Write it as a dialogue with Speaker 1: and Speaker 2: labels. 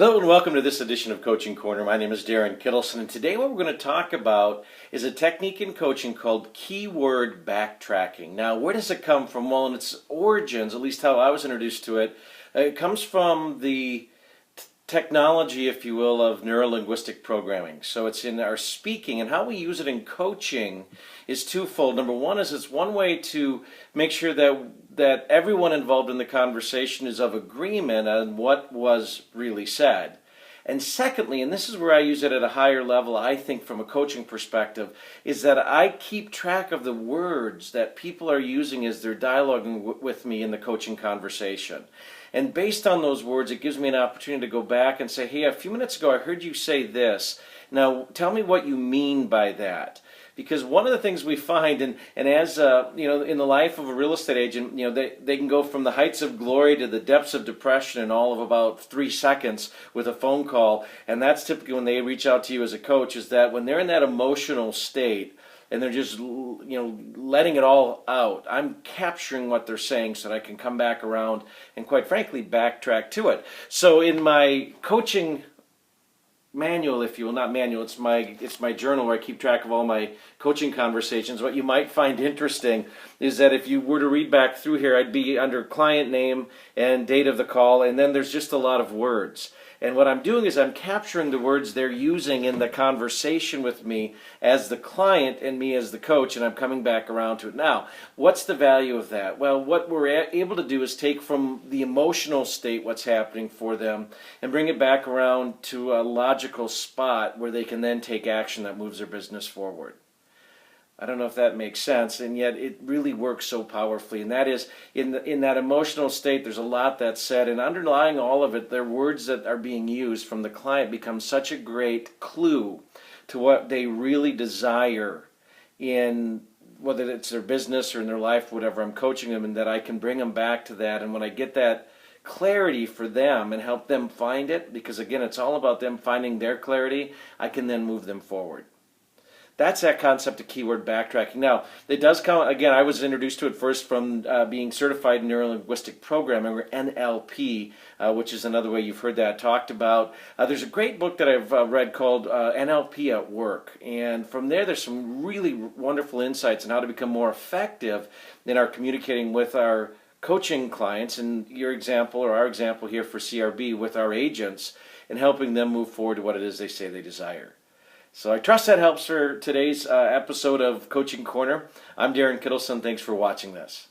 Speaker 1: Hello and welcome to this edition of Coaching Corner. My name is Darren Kittleson, and today what we're going to talk about is a technique in coaching called keyword backtracking. Now, where does it come from? Well, in its origins, at least how I was introduced to it, it comes from the technology, if you will, of neuro-linguistic programming. So it's in our speaking, and how we use it in coaching is twofold. Number one is it's one way to make sure that everyone involved in the conversation is of agreement on what was really said. And secondly, and this is where I use it at a higher level, I think from a coaching perspective, is that I keep track of the words that people are using as they're dialoguing with me in the coaching conversation. And based on those words, it gives me an opportunity to go back and say, hey, a few minutes ago I heard you say this. Now, tell me what you mean by that. Because one of the things we find, and as in the life of a real estate agent, they can go from the heights of glory to the depths of depression in all of about 3 seconds with a phone call. And that's typically when they reach out to you as a coach, is that when they're in that emotional state and they're just letting it all out, I'm capturing what they're saying so that I can come back around and, quite frankly, backtrack to it. So in my coaching manual, if you will, not manual, it's my journal where I keep track of all my coaching conversations. What you might find interesting is that if you were to read back through here, I'd be under client name and date of the call, and then there's just a lot of words. And what I'm doing is I'm capturing the words they're using in the conversation with me as the client and me as the coach, and I'm coming back around to it. Now, what's the value of that? Well, what we're able to do is take from the emotional state what's happening for them and bring it back around to a logical spot where they can then take action that moves their business forward. I don't know if that makes sense, and yet it really works so powerfully. And that is, in that emotional state, there's a lot that's said, and underlying all of it, their words that are being used from the client become such a great clue to what they really desire in, whether it's their business or in their life, whatever I'm coaching them, and that I can bring them back to that. And when I get that clarity for them and help them find it, because again, it's all about them finding their clarity, I can then move them forward. That's that concept of keyword backtracking. Now, it does come, again, I was introduced to it first from being certified in neuro-linguistic programming, or NLP, which is another way you've heard that talked about. There's a great book that I've read called NLP at Work, and from there's some really wonderful insights on how to become more effective in our communicating with our coaching clients, and your example, or our example here for CRB, with our agents, and helping them move forward to what it is they say they desire. So I trust that helps for today's episode of Coaching Corner. I'm Darren Kittleson. Thanks for watching this.